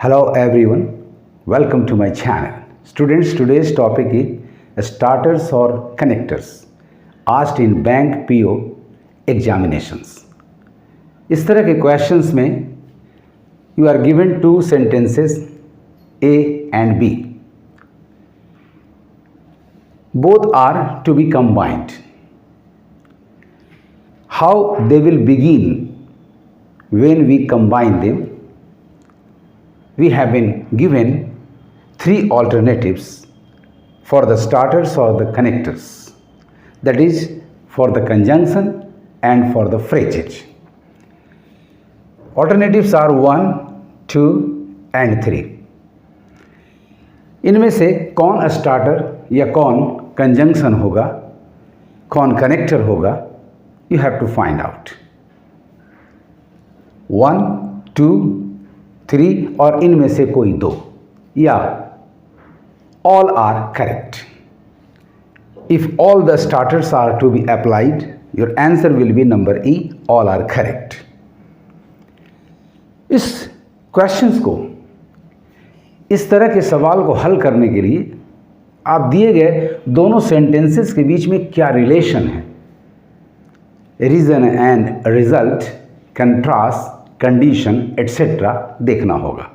Hello everyone, welcome to my channel. Students, today's topic is starters or connectors asked in bank PO examinations. इस तरह के questions में you are given two sentences A and B. Both are to be combined. How they will begin when we combine them? We have been given three alternatives for the starters or the connectors, that is for the conjunction and for the phrasage. Alternatives are 1, 2 and 3. इनमें से कौन starter या कौन conjunction होगा, कौन connector होगा, you have to find out. 1, 2, 3 और इनमें से कोई दो या all are correct. If all the starters are to be applied, your answer will be number E, all are correct. इस क्वेश्चंस को, इस तरह के सवाल को हल करने के लिए आप दिए गए दोनों सेंटेंसेस के बीच में क्या रिलेशन है, reason and result, contrast, condition etcetera देखना होगा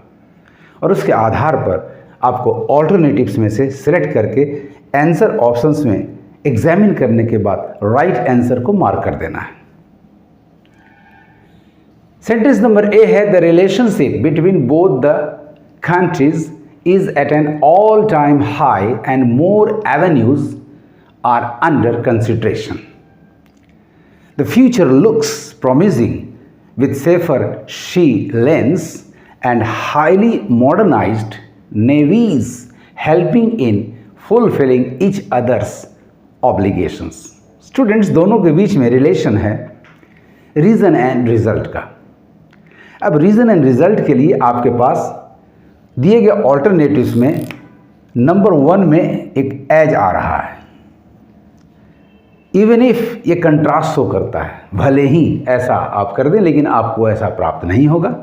और उसके आधार पर आपको ऑल्टरनेटिव्स में से सिलेक्ट करके आंसर ऑप्शंस में एग्जामिन करने के बाद राइट आंसर को मार्क कर देना है. सेंटेंस नंबर ए है, the relationship between both the countries is at an all-time high and more avenues are under consideration. The future looks promising with safer sea lanes and highly modernized navies helping in fulfilling each other's obligations. Students, दोनों के बीच में relation है reason and result का. अब reason and result के लिए आपके पास दिए गए ऑल्टरनेटिव्स में नंबर 1 में एक एज आ रहा है. इवन इफ ये कंट्रास्ट शो करता है, भले ही ऐसा आप कर दें लेकिन आपको ऐसा प्राप्त नहीं होगा.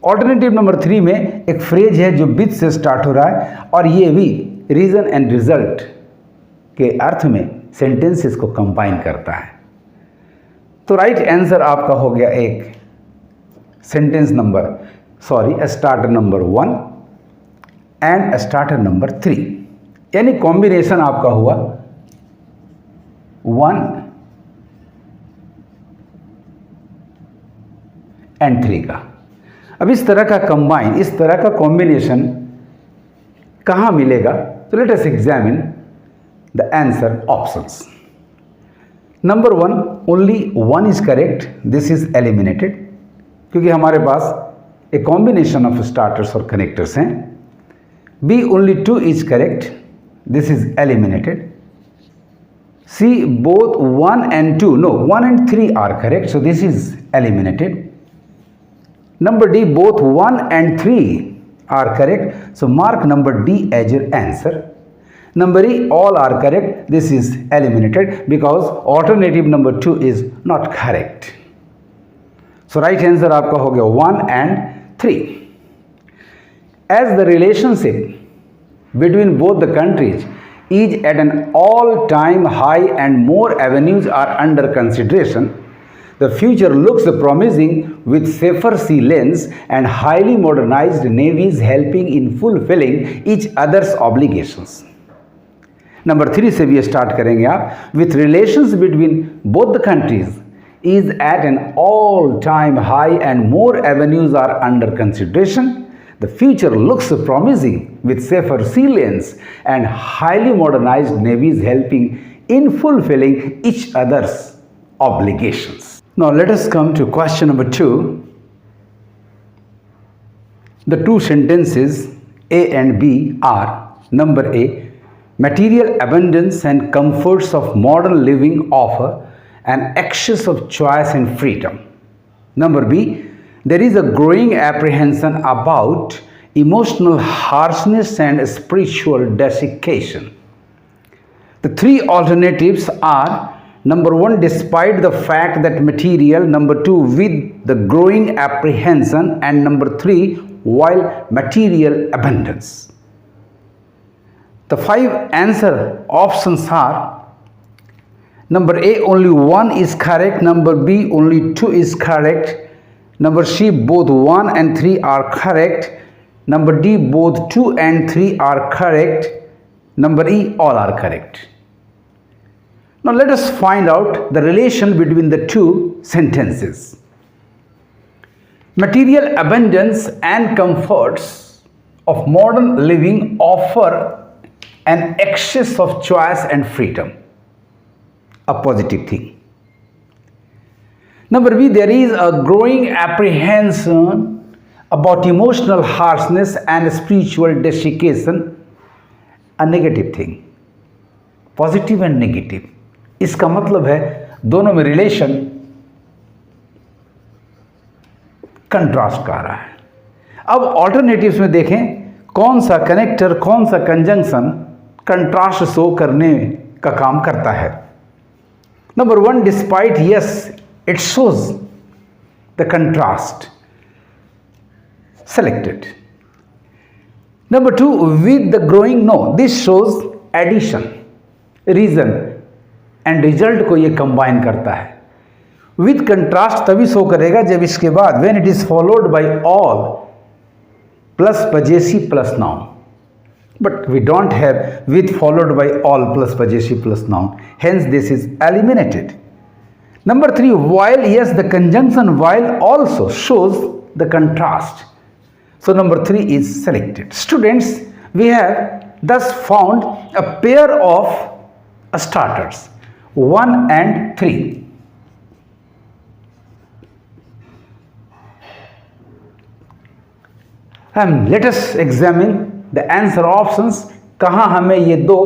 ऑल्टरनेटिव नंबर 3 में एक फ्रेज है जो विद से स्टार्ट हो रहा है और ये भी रीजन एंड रिजल्ट के अर्थ में सेंटेंसेस को कंबाइन करता है. तो राइट आंसर आपका हो गया एक starter number 1 and starter number 3, यानी कॉम्बिनेशन आपका हुआ 1 एंड 3 का. अब इस तरह का कंबाइन, इस तरह का कॉम्बिनेशन कहाँ मिलेगा? तो let us examine the answer options. Number 1, only 1 is correct, this is eliminated, क्योंकि हमारे पास एक कॉम्बिनेशन ऑफ स्टार्टर्स और कनेक्टर्स हैं. B, only 2 is correct, this is eliminated. C, both 1 and 2, no, 1 and 3 are correct, so this is eliminated. Number D, both 1 and 3 are correct, so mark number D as your answer. Number E, all are correct, this is eliminated because alternative number 2 is not correct. So right answer आपका हो गया 1 and 3. As the relationship between both the countries is at an all-time high and more avenues are under consideration, the future looks promising with safer sea lanes and highly modernized navies helping in fulfilling each other's obligations. Number 3 से भी start करेंगे आप. With relations between both the countries is at an all-time high and more avenues are under consideration. The future looks promising with safer sea lanes and highly modernized navies helping in fulfilling each other's obligations. Now let us come to question number 2. The two sentences A and B are: number A, material abundance and comforts of modern living offer an excess of choice and freedom. Number B, there is a growing apprehension about emotional harshness and spiritual desiccation. The three alternatives are Number one, despite the fact that material. Number two, with the growing apprehension. And number three, while material abundance. The 5 answer options are: number A, only 1 is correct. Number B, only 2 is correct. Number C, both 1 and 3 are correct. Number D, both 2 and 3 are correct. Number E, all are correct. Now let us find out the relation between the two sentences. Material abundance and comforts of modern living offer an excess of choice and freedom. A positive thing. Number B, there is a growing apprehension about emotional harshness and spiritual desiccation. A negative thing. Positive and negative. इसका मतलब है दोनों में relation contrast का रहा है. अब alternatives में देखें कौन सा कनेक्टर, कौन सा कंजंक्शन कंट्रास्ट शो करने का काम करता है. Number 1, despite, yes it shows the contrast, selected. Number 2, with the growing, no, this shows addition, reason and result को ये combine करता है. With contrast तभी शो करेगा जब इसके बाद when it is followed by all plus possessive plus noun. But we don't have with followed by all plus possessive plus noun. Hence this is eliminated. Number 3, while, yes, the conjunction while also shows the contrast. So number 3 is selected. Students, we have thus found a pair of starters, 1 and 3. Let us examine the answer options. कहाँ हमें ये दो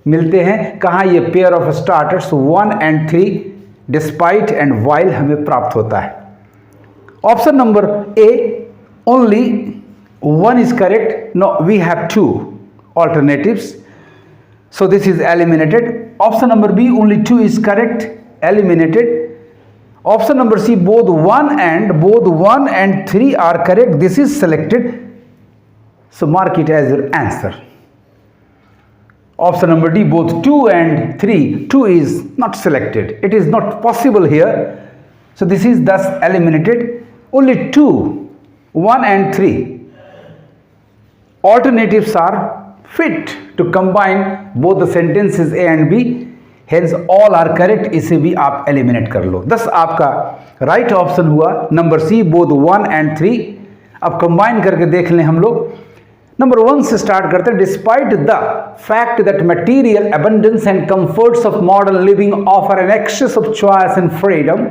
मिलते हैं, कहाँ ये pair of starters 1 and 3 despite and while हमें प्राप्त होता है. Option number A, only 1 is correct. No, we have 2 alternatives, so this is eliminated. Option number B, only 2 is correct, eliminated. Option number C, both 1 and 3 are correct, this is selected, so mark it as your answer. Option number D, both 2 and 3, 2 is not selected, it is not possible here, so this is thus eliminated. Only 2, 1 and 3 alternatives are fit to combine both the sentences A and B, hence all are correct. इसे भी आप eliminate कर लो. thus आपका right option हुआ number C, both 1 and 3. अब combine करके देख लें हम लोग. Number 1 से start करते हैं. Despite the fact that material abundance and comforts of modern living offer an excess of choice and freedom,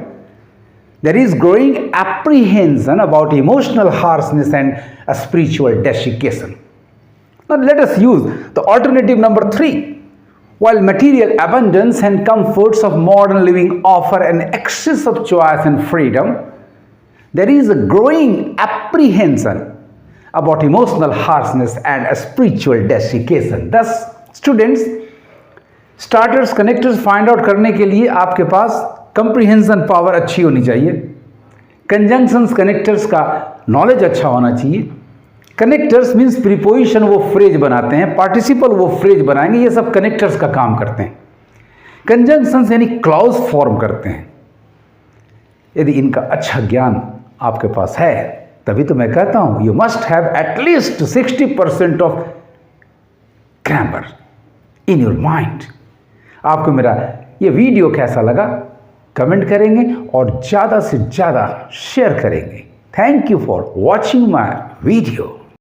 there is growing apprehension about emotional harshness and a spiritual desiccation. Now let us use the alternative number 3. While material abundance and comforts of modern living offer an excess of choice and freedom, there is a growing apprehension about emotional harshness and a spiritual desiccation. Thus, students, starters, connectors find out करने के लिए आपके पास comprehension power अच्छी होनी चाहिए. Conjunctions, connectors का knowledge अच्छा होना चाहिए. कनेक्टर्स मीन्स प्रीपोजिशन वो फ्रेज बनाते हैं, पार्टिसिपल वो फ्रेज बनाएंगे, ये सब कनेक्टर्स का काम करते हैं. कंजंक्शंस यानी क्लॉज फॉर्म करते हैं. यदि इनका अच्छा ज्ञान आपके पास है तभी तो मैं कहता हूं you must have at least 60% of grammar in your mind. आपको मेरा ये वीडियो कैसा लगा कमेंट करेंगे और ज़्यादा से ज़्यादा शेयर करेंगे. Thank you for watching my video.